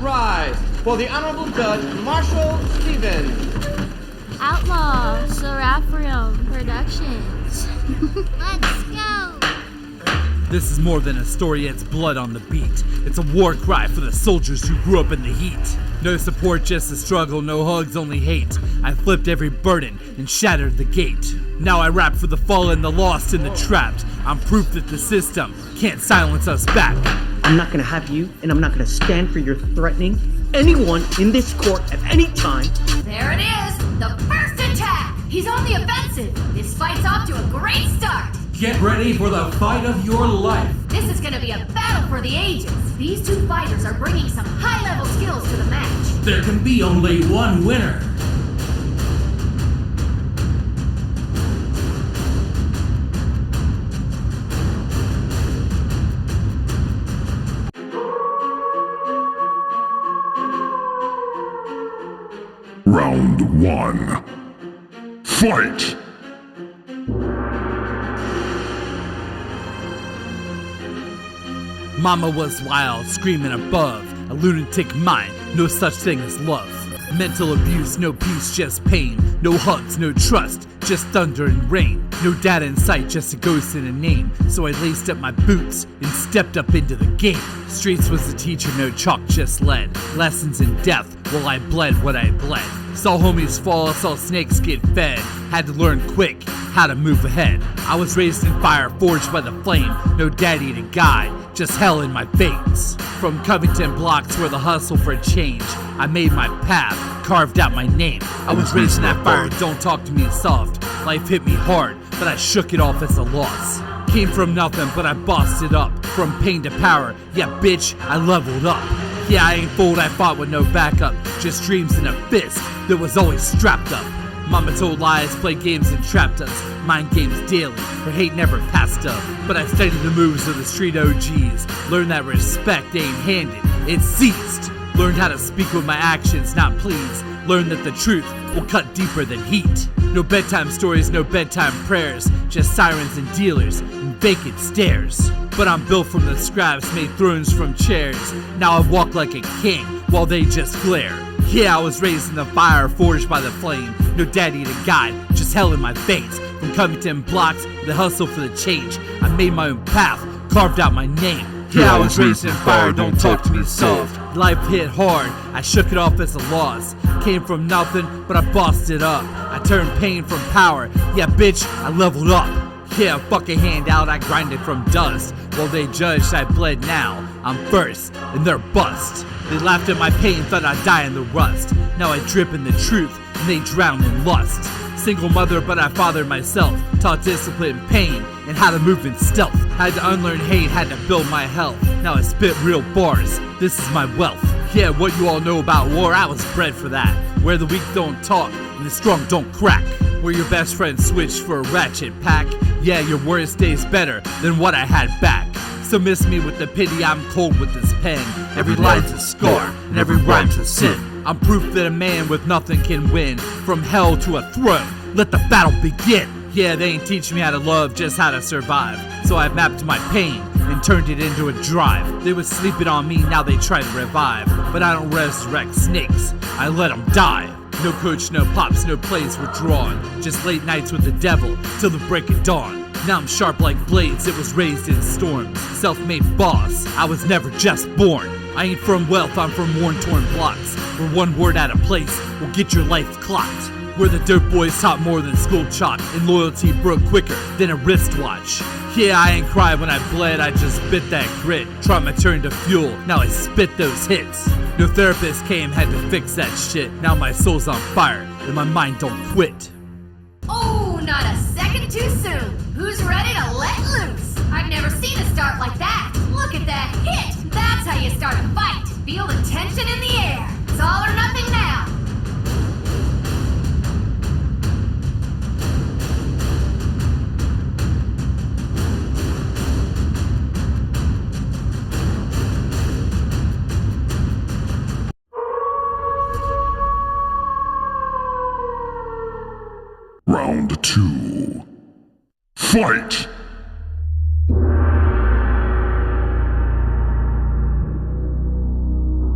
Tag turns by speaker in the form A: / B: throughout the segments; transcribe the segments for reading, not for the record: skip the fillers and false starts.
A: rise for the Honorable Judge Marshall Stevens.
B: Outlaw Seraphrium Productions.
C: Let's go!
D: This is more than a story, it's blood on the beat. It's a war cry for the soldiers who grew up in the heat. No support, just a struggle, no hugs, only hate. I flipped every burden and shattered the gate. Now I rap for the fallen, the lost, and the trapped. I'm proof that the system can't silence us back.
E: I'm not gonna have you, and I'm not gonna stand for your threatening anyone in this court at any time.
F: There it is, the first attack. He's on the offensive. This fight's off to a great start.
G: Get ready for the fight of your life.
F: This is gonna be a battle for the ages. These two fighters are bringing some high-level skills to the match.
G: There can be only one winner.
H: Round 1. Fight!
D: Mama was wild, screaming above. A lunatic mind, no such thing as love. Mental abuse, no peace, just pain. No hugs, no trust, just thunder and rain. No data in sight, just a ghost and a name. So I laced up my boots and stepped up into the game. Streets was the teacher, no chalk, just lead. Lessons in death, while I bled what I bled. Saw homies fall, saw snakes get fed. Had to learn quick how to move ahead. I was raised in fire, forged by the flame. No daddy to guide, just hell in my veins. From Covington blocks where the hustle for change. I made my path, carved out my name. I was raised in that fire, don't talk to me soft. Life hit me hard, but I shook it off as a loss. Came from nothing, but I bossed it up. From pain to power, yeah bitch, I leveled up. Yeah, I ain't fooled, I fought with no backup. Just dreams in a fist that was always strapped up. Mama told lies, played games and trapped us. Mind games daily, her hate never passed up. But I studied the moves of the street OGs. Learned that respect ain't handed, it's seized. Learned how to speak with my actions, not please. Learned that the truth will cut deeper than heat. No bedtime stories, no bedtime prayers. Just sirens and dealers and vacant stares. But I'm built from the scraps, made thrones from chairs. Now I walk like a king, while they just glare. Yeah, I was raised in the fire, forged by the flame. No daddy to guide, just hell in my veins. From Covington blocks, the hustle for the change. I made my own path, carved out my name. Yeah, I was raised in fire, don't talk to me soft. Life hit hard, I shook it off as a loss. Came from nothing, but I bossed it up. I turned pain from power, yeah bitch, I leveled up. Yeah, fuck a handout, I grinded from dust. While they judged, I bled now. I'm first, and they're bust. They laughed at my pain, thought I'd die in the rust. Now I drip in the truth, and they drown in lust. Single mother, but I fathered myself. Taught discipline, pain, and how to move in stealth. Had to unlearn hate, had to build my health. Now I spit real bars, this is my wealth. Yeah, what you all know about war, I was bred for that. Where the weak don't talk, and the strong don't crack. Where your best friend switched for a ratchet pack. Yeah, your worst day's better than what I had back. So miss me with the pity, I'm cold with this pen. Every line's a scar, and every rhyme's a sin. I'm proof that a man with nothing can win. From hell to a throne, let the battle begin. Yeah, they ain't teaching me how to love, just how to survive. So I mapped my pain and turned it into a drive. They was sleeping on me, now they try to revive. But I don't resurrect snakes, I let them die. No coach, no pops, no plays were drawn. Just late nights with the devil, till the break of dawn. Now I'm sharp like blades, it was raised in storms. Self-made boss, I was never just born. I ain't from wealth, I'm from worn-torn blocks. Where one word out of place will get your life clocked. Where the dope boys taught more than school chalk, and loyalty broke quicker than a wristwatch. Yeah, I ain't cry when I bled, I just bit that grit. Trauma turned to fuel, now I spit those hits. No therapist came, had to fix that shit. Now my soul's on fire, and my mind don't quit.
F: Oh, not a second too soon. Who's ready to let loose? I've never seen a start like that. Look at that hit. That's how you start a fight. Feel the tension in the air. It's all or nothing now.
H: Round 2. Fight!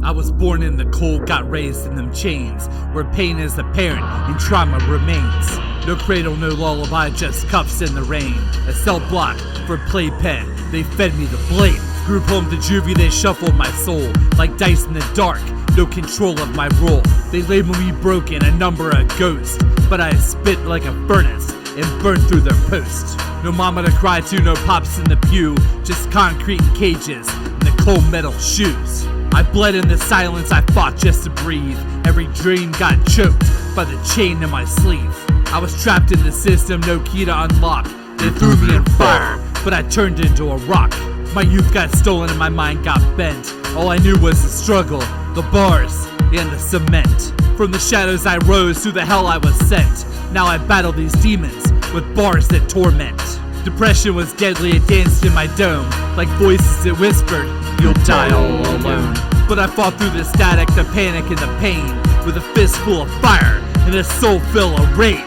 D: I was born in the cold, got raised in them chains, where pain is the parent and trauma remains. No cradle, no lullaby, just cuffs in the rain. A cell block for playpen, they fed me the blade. Group home to juvie, they shuffled my soul like dice in the dark, no control of my role. They labeled me broken, a number, a ghost, but I spit like a furnace and burned through their post. No mama to cry to, no pops in the pew, just concrete and cages and the cold metal shoes. I bled in the silence, I fought just to breathe. Every dream got choked by the chain in my sleeve. I was trapped in the system, no key to unlock. They threw me in fire, but I turned into a rock. My youth got stolen and my mind got bent. All I knew was the struggle, the bars, and the cement. From the shadows I rose, through the hell I was sent. Now I battle these demons with bars that torment. Depression was deadly, it danced in my dome. Like voices that whispered, you'll die all alone. But I fought through the static, the panic, and the pain, with a fist full of fire and a soul full of rage.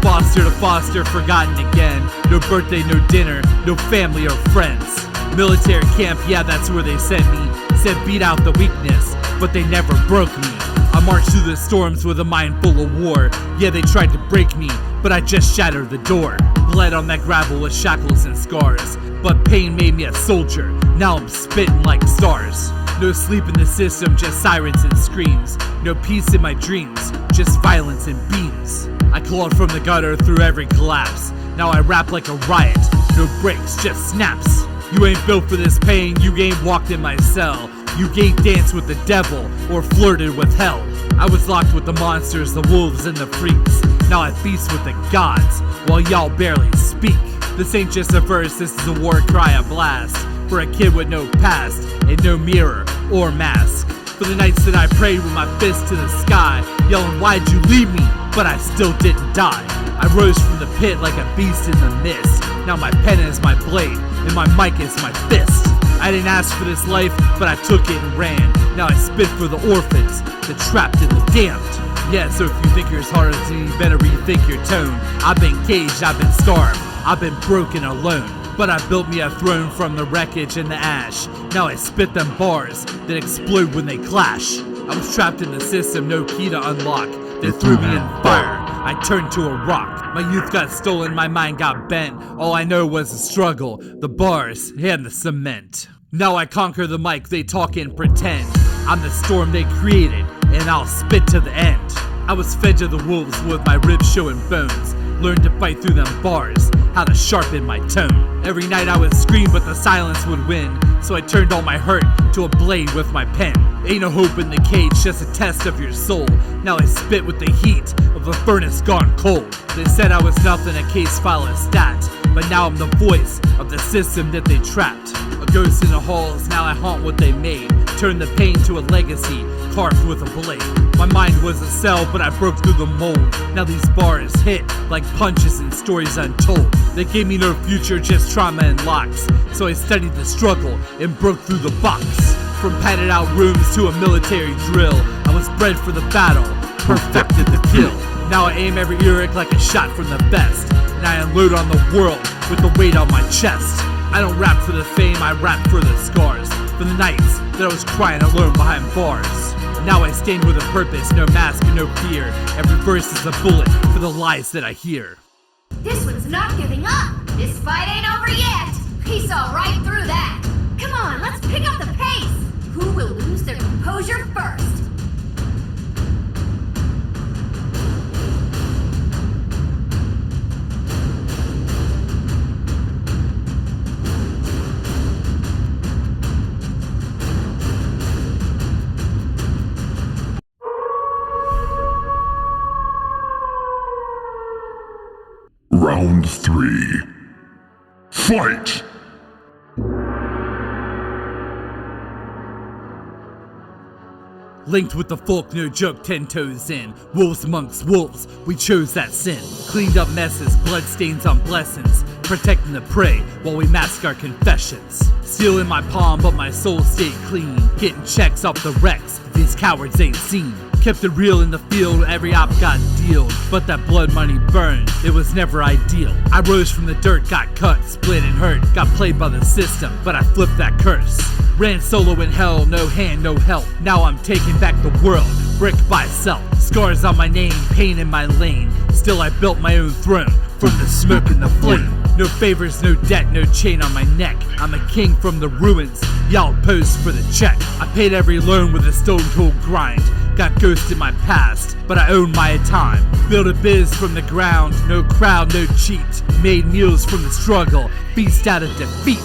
D: Foster to foster, forgotten again. No birthday, no dinner, no family or friends. Military camp, yeah, that's where they sent me. Said beat out the weakness, but they never broke me. I marched through the storms with a mind full of war. Yeah, they tried to break me, but I just shattered the door. Bled on that gravel with shackles and scars, but pain made me a soldier. Now I'm spitting like stars. No sleep in the system, just sirens and screams. No peace in my dreams, just violence and beams. I clawed from the gutter through every collapse. Now I rap like a riot, no breaks, just snaps. You ain't built for this pain, you ain't walked in my cell. You ain't danced with the devil or flirted with hell. I was locked with the monsters, the wolves and the freaks. Now I feast with the gods, while y'all barely speak. This ain't just a verse, this is a war cry, a blast. For a kid with no past, and no mirror or mask. For the nights that I prayed with my fist to the sky, yelling, why'd you leave me? But I still didn't die. I rose from the pit like a beast in the mist. Now my pen is my blade, and my mic is my fist. I didn't ask for this life, but I took it and ran. Now I spit for the orphans, the trapped and the damned. Yeah, so if you think yours harder than me, you better rethink your tone. I've been caged, I've been starved, I've been broken alone. But I built me a throne from the wreckage and the ash. Now I spit them bars that explode when they clash. I was trapped in the system, no key to unlock. They threw me in fire, I turned to a rock. My youth got stolen, my mind got bent. All I know was the struggle, the bars, and the cement. Now I conquer the mic, they talk and pretend. I'm the storm they created, and I'll spit to the end. I was fed to the wolves with my ribs showing bones. Learned to fight through them bars, how to sharpen my tone. Every night I would scream, but the silence would win. So I turned all my hurt to a blade with my pen. Ain't no hope in the cage, just a test of your soul. Now I spit with the heat of a furnace gone cold. They said I was nothing, a case file, a stat. But now I'm the voice of the system that they trapped. A ghost in the halls, now I haunt what they made. Turned the pain to a legacy, carved with a blade. My mind was a cell, but I broke through the mold. Now these bars hit like punches and stories untold. They gave me no future, just trauma and locks. So I studied the struggle and broke through the box. From padded out rooms to a military drill, I was bred for the battle, perfected the kill. Now I aim every lyric like a shot from the best, and I unload on the world with the weight on my chest. I don't rap for the fame, I rap for the scars, for the nights that I was crying alone behind bars. Now I stand with a purpose, no mask and no fear. Every verse is a bullet for the lies that I hear.
F: This one's not giving up. This fight ain't over yet. He saw right through that. Come on, let's pick up the pace. Who will lose their composure first?
H: Round 3. Fight!
D: Linked with the folk, no joke, 10 toes in. Wolves amongst wolves, we chose that sin. Cleaned up messes, bloodstains on blessings. Protecting the prey while we mask our confessions. Steel in my palm, but my soul stayed clean. Getting checks off the wrecks, these cowards ain't seen. Kept it real in the field, every op got dealed. But that blood money burned, it was never ideal. I rose from the dirt, got cut, split and hurt. Got played by the system, but I flipped that curse. Ran solo in hell, no hand, no help. Now I'm taking back the world, brick by self. Scars on my name, pain in my lane. Still I built my own throne, from the smoke and the flame. No favors, no debt, no chain on my neck. I'm a king from the ruins, y'all pose for the check. I paid every loan with a stone cold grind. Got ghosts in my past, but I own my time. Built a biz from the ground, no crowd, no cheat. Made meals from the struggle, feast out of defeat.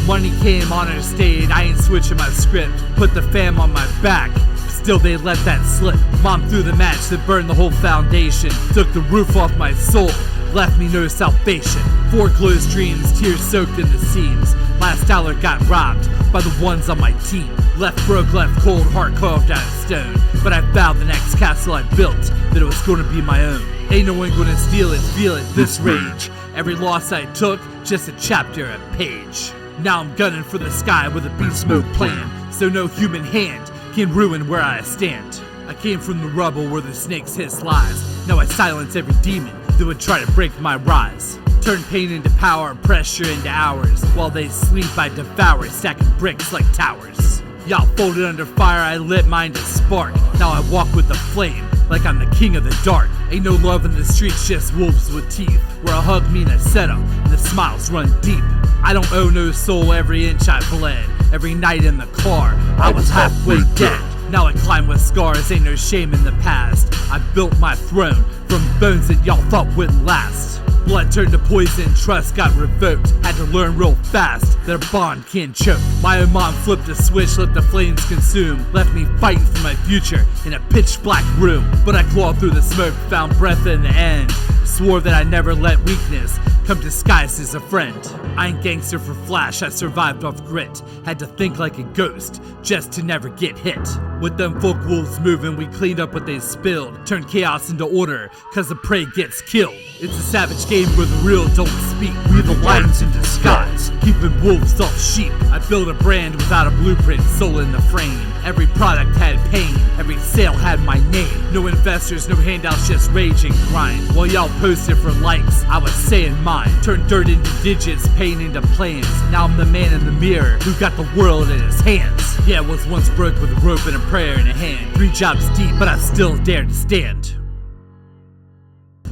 D: Money came, honor stayed, I ain't switching my script. Put the fam on my back, still they let that slip. Mom threw the match that burned the whole foundation. Took the roof off my soul, left me no salvation. Foreclosed dreams, tears soaked in the seams. Last dollar got robbed by the ones on my team. Left broke, left cold, heart carved out of stone. But I vowed the next castle I built, that it was gonna be my own. Ain't no one gonna steal it, feel it, this rage. Every loss I took, just a chapter, a page. Now I'm gunning for the sky with a beast mode plan, so no human hand can ruin where I stand. I came from the rubble where the snakes hiss lies. Now I silence every demon that would try to break my rise. Turn pain into power, pressure into hours. While they sleep, I devour, stacking bricks like towers. Y'all folded under fire, I lit mine to spark. Now I walk with the flame, like I'm the king of the dark. Ain't no love in the streets, just wolves with teeth. Where a hug mean a setup, and the smiles run deep. I don't owe no soul, every inch I bled. Every night in the car, I was halfway dead. Now I climb with scars, ain't no shame in the past. I built my throne from bones that y'all thought wouldn't last. Blood turned to poison, trust got revoked. Had to learn real fast that a bond can't choke. My own mom flipped a switch, let the flames consume. Left me fighting for my future in a pitch black room. But I clawed through the smoke, found breath in the end. Swore that I'd never let weakness come disguised as a friend. I ain't gangster for flash, I survived off grit. Had to think like a ghost, just to never get hit. With them folk wolves moving, we cleaned up what they spilled. Turned chaos into order, cause the prey gets killed. It's a savage game where the real don't speak. We the lions in disguise, keeping wolves off sheep. I built a brand without a blueprint, soul in the frame. Every product had pain, every sale had my name. No investors, no handouts, just rage and grind. While y'all posted for likes, I was saying mine. Turned dirt into digits, pain into plans. Now I'm the man in the mirror who got the world in his hands. Yeah, I was once broke with a rope and a prayer in a hand. 3 jobs deep, but I still dare to stand.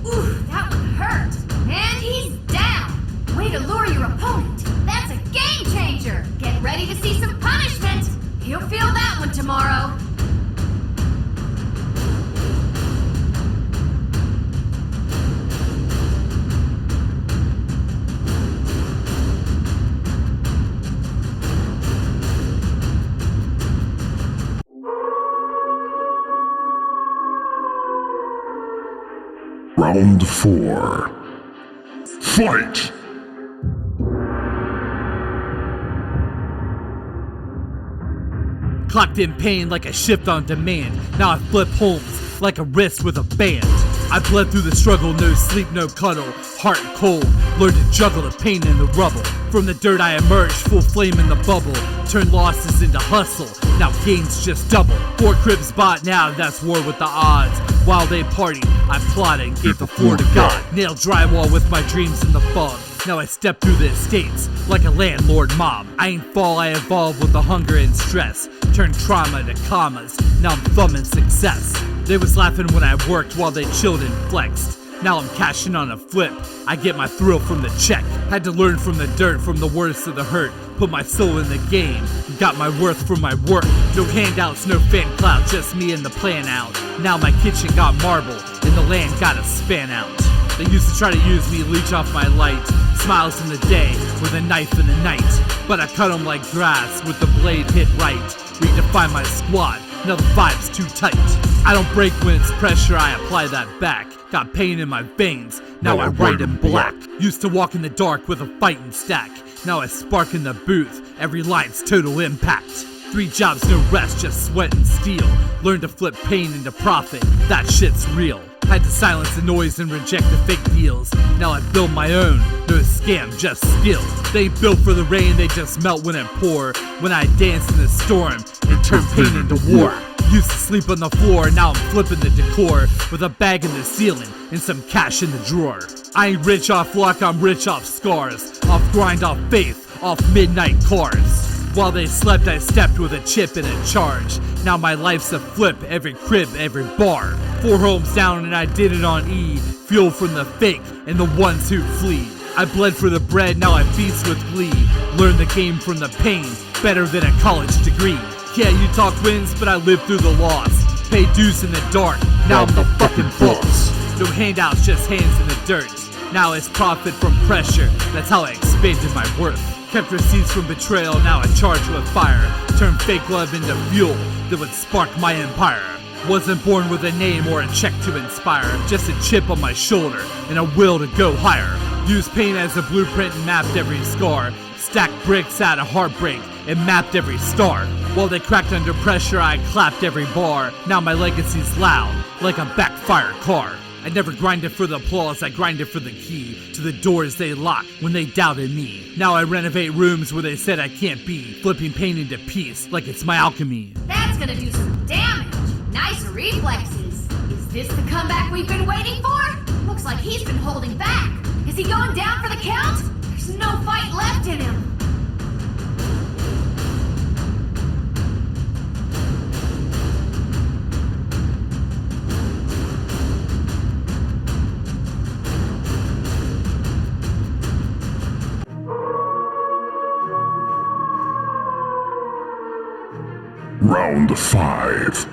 F: Ooh, that one hurt. And he's down. Way to lure your opponent. That's a game changer. Get ready to see some punishment. You'll feel that one tomorrow.
H: Round 4. Fight!
D: Clocked in pain like a shift on demand. Now I flip homes like a wrist with a band. I bled through the struggle, no sleep, no cuddle. Heart cold, learned to juggle the pain in the rubble. From the dirt I emerged, full flame in the bubble. Turned losses into hustle, now gains just double. 4 cribs bought now, that's war with the odds. While they partied, I plotted and gave the floor to God. Nailed drywall with my dreams in the fog. Now I step through the estates like a landlord mob. I ain't fall, I evolve with the hunger and stress. Turn trauma to commas, now I'm thumbing success. They was laughing when I worked while they chilled and flexed. Now I'm cashing on a flip, I get my thrill from the check. Had to learn from the dirt, from the worst of the hurt. Put my soul in the game, got my worth from my work. No handouts, no fan clout, just me and the plan out. Now my kitchen got marble, and the land got a span out. They used to try to use me, leech off my light. Smiles in the day, with a knife in the night. But I cut them like grass, with the blade hit right. Redefine my squad, now the vibe's too tight. I don't break when it's pressure, I apply that back. Got pain in my veins, now I write in black. Used to walk in the dark with a fighting stack. Now I spark in the booth, every line's total impact. 3 jobs, no rest, just sweat and steel. Learn to flip pain into profit, that shit's real. Had to silence the noise and reject the fake deals. Now I build my own, no scam, just skill. They ain't built for the rain, they just melt when it pour. When I dance in the storm and turn pain into war. Used to sleep on the floor, now I'm flipping the decor. With a bag in the ceiling and some cash in the drawer. I ain't rich off luck, I'm rich off scars. Off grind, off faith, off midnight cars. While they slept, I stepped with a chip and a charge. Now my life's a flip, every crib, every bar. 4 homes down and I did it on E. Fuel from the fake and the ones who flee. I bled for the bread, now I feast with glee. Learn the game from the pain, better than a college degree. Yeah, you talk wins, but I lived through the loss. Pay dues in the dark, now I'm the fucking boss. No handouts, just hands in the dirt. Now it's profit from pressure, that's how I expanded my worth. Kept receipts from betrayal, now I charge with fire. Turn fake love into fuel that would spark my empire. Wasn't born with a name or a check to inspire, just a chip on my shoulder and a will to go higher. Used pain as a blueprint and mapped every scar. Stacked bricks out of heartbreak and mapped every star. While they cracked under pressure, I clapped every bar. Now my legacy's loud, like a backfired car. I never grinded for the applause, I grinded for the key to the doors they locked when they doubted me. Now I renovate rooms where they said I can't be, flipping pain into peace like it's my alchemy.
F: That's gonna do some damage. Nice reflexes. Is this the comeback we've been waiting for? Looks like he's been holding back. Is he going down for the count? There's no fight left in him.
H: Round 5.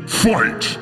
H: Fight!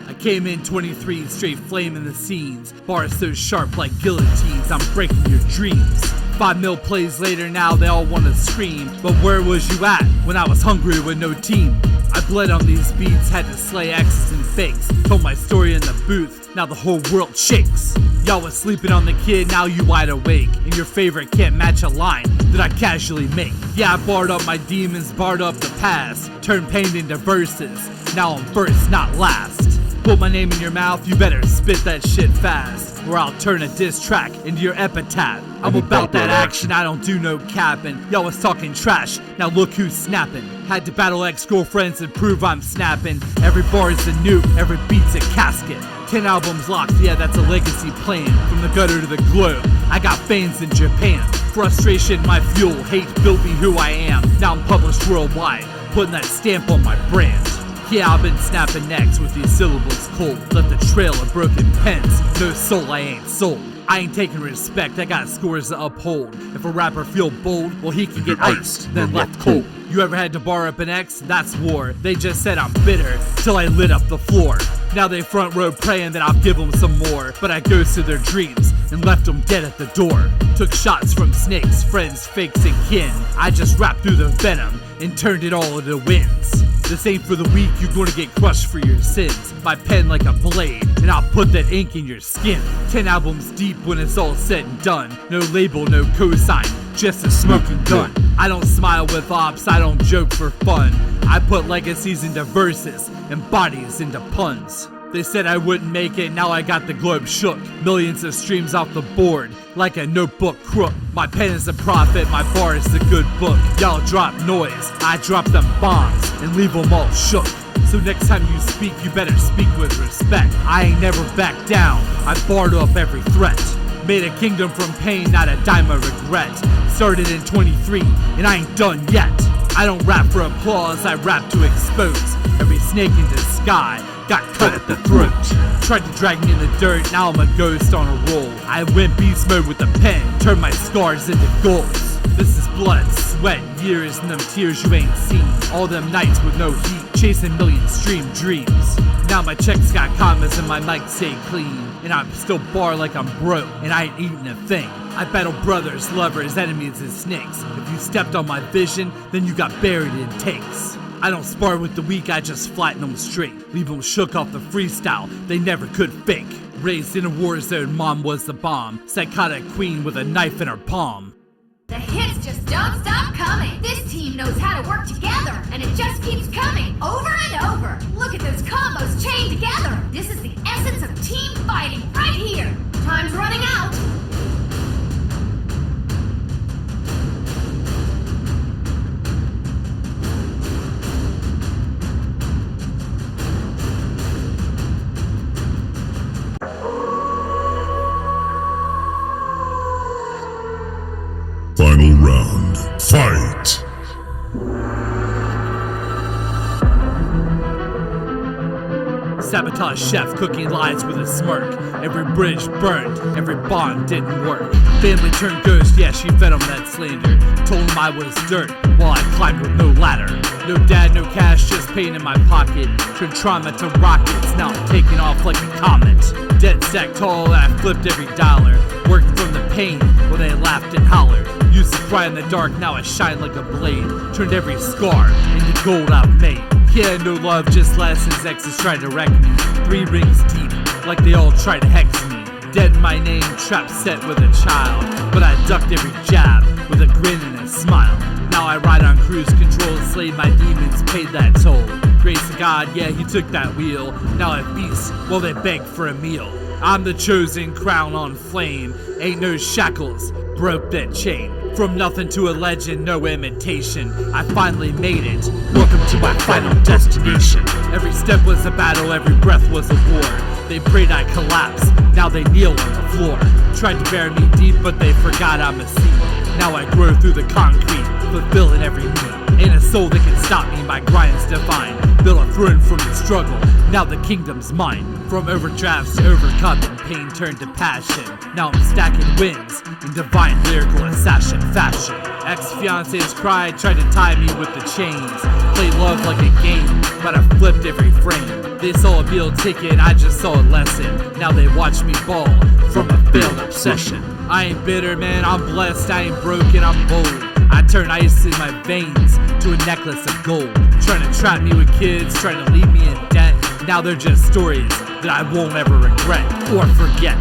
D: I came in 23, straight flaming the scenes. Bars so sharp like guillotines, I'm breaking your dreams. 5 mil plays later, now they all wanna scream. But where was you at when I was hungry with no team? I bled on these beats, had to slay X's and fakes. Told my story in the booth, now the whole world shakes. Y'all was sleeping on the kid, now you wide awake. And your favorite can't match a line that I casually make. Yeah, I barred up my demons, barred up the past. Turned pain into verses, now I'm first, not last. Put my name in your mouth, you better spit that shit fast, or I'll turn a diss track into your epitaph. I'm about that action, I don't do no capping. Y'all was talking trash, now look who's snapping. Had to battle ex-girlfriends and prove I'm snapping. Every bar is a nuke, every beat's a casket. 10 albums locked, yeah, that's a legacy plan. From the gutter to the globe, I got fans in Japan. Frustration, my fuel, hate built me who I am. Now I'm published worldwide, putting that stamp on my brand. Yeah, I've been snapping necks with these syllables cold. Left a trail of broken pens, no soul I ain't sold. I ain't taking respect, I got scores to uphold. If a rapper feel bold, well he can get iced, then left cold. You ever had to bar up an ex? That's war. They just said I'm bitter, till I lit up the floor. Now they front row praying that I'll give them some more. But I ghosted their dreams and left them dead at the door. Took shots from snakes, friends, fakes, and kin. I just rapped through the venom and turned it all into wins. This ain't for the weak, you're gonna get crushed for your sins. My pen like a blade, and I'll put that ink in your skin. 10 albums deep when it's all said and done. No label, no cosign, just a smoking gun. I don't smile with ops, I don't joke for fun. I put legacies into verses and bodies into puns. They said I wouldn't make it, now I got the globe shook. Millions of streams off the board, like a notebook crook. My pen is a prophet, my bar is the good book. Y'all drop noise, I drop them bombs and leave them all shook. So next time you speak, you better speak with respect. I ain't never backed down, I barred up every threat. Made a kingdom from pain, not a dime of regret. Started in 23, and I ain't done yet. I don't rap for applause, I rap to expose every snake in the sky. Got cut at the throat. Tried to drag me in the dirt, now I'm a ghost on a roll. I went beast mode with the pen, turned my scars into goals. This is blood, sweat, years, and them tears you ain't seen. All them nights with no heat, chasing million stream dreams. Now my checks got commas and my mic stay clean. And I'm still bar like I'm broke, and I ain't eating a thing. I battle brothers, lovers, enemies, and snakes. If you stepped on my vision, then you got buried in takes. I don't spar with the weak, I just flatten them straight. Leave them shook off the freestyle, they never could fake. Raised in a war zone, mom was the bomb. Psychotic queen with a knife in her palm.
F: The hits just don't stop coming. This team knows how to work together, and it just keeps coming over and over. Look at those combos chained together. This is the essence of team fighting right here. Time's running out.
H: Final round. Fight!
D: Sabotage chef cooking lies with a smirk. Every bridge burned, every bond didn't work. Family turned ghost, yeah, she fed him that slander. Told him I was dirt while I climbed with no ladder. No dad, no cash, just pain in my pocket. Turned trauma to rockets, now I'm taking off like a comet. Dead stack tall, and I flipped every dollar. Worked from the pain when they laughed and hollered. Used to cry in the dark, now I shine like a blade. Turned every scar into gold I've made. Yeah, no love, just lessons. Exes tried to wreck me. 3 rings deep, like they all tried to hex me. Dead in my name, trapped set with a child. But I ducked every jab with a grin and a smile. Now I ride on cruise control, slayed my demons, paid that toll. Grace of God, yeah, he took that wheel. Now I feast while they beg for a meal. I'm the chosen, crown on flame. Ain't no shackles, broke that chain. From nothing to a legend, no imitation. I finally made it. Welcome to my final destination. Every step was a battle, every breath was a war. They prayed I'd collapse, now they kneel on the floor. Tried to bury me deep, but they forgot I'm a seed. Now I grow through the concrete, fulfilling every need. Ain't a soul that can stop me, my grind's divine. Built a throne from the struggle, now the kingdom's mine. From overdrafts to overcoming, pain turned to passion. Now I'm stacking wins in divine lyrical assassin fashion. Ex-fiancés cried, tried to tie me with the chains. Played love like a game, but I flipped every frame. They saw a meal ticket, I just saw a lesson. Now they watch me ball from a failed obsession. I ain't bitter, man, I'm blessed, I ain't broken, I'm bold. I turn ice in my veins to a necklace of gold. Trying to trap me with kids, trying to leave me in debt. Now they're just stories that I won't ever regret or forget.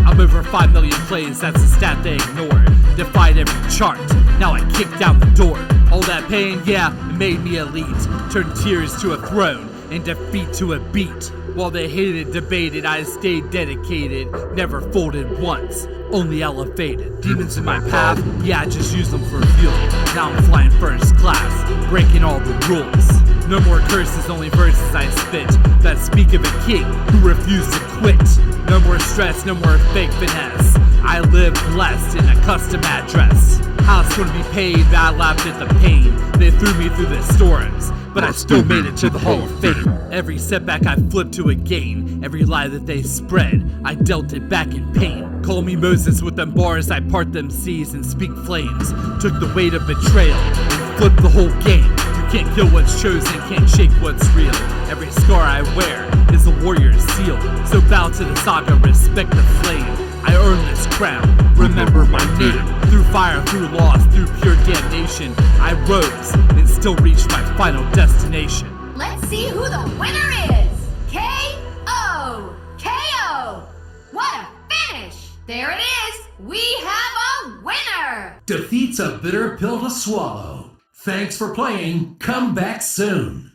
D: I'm over 5 million plays, that's a stat they ignore. Defied every chart, now I kick down the door. All that pain, yeah, it made me elite. Turned tears to a throne and defeat to a beat. While they hated, debated, I stayed dedicated. Never folded once, only elevated. Demons in my path, yeah, I just use them for fuel. Now I'm flying first class, breaking all the rules. No more curses, only verses I spit that speak of a king who refused to quit. No more stress, no more fake finesse. I live blessed in a custom address. House gonna be paid, but I laughed at the pain. They threw me through the storms, but I still made it to the Hall of Fame. Every setback I flipped to a gain. Every lie that they spread, I dealt it back in pain. Call me Moses with them bars, I part them seas and speak flames. Took the weight of betrayal and flipped the whole game. You can't kill what's chosen, can't shake what's real. Every scar I wear is a warrior's seal. So bow to the saga, respect the flame. I earned this crown, remember my name. Through fire, through loss, through pure damnation, I rose and still reached my final destination.
F: Let's see who the winner is! K.O. K.O. What a finish! There it is! We have a winner!
G: Defeat's a bitter pill to swallow. Thanks for playing. Come back soon.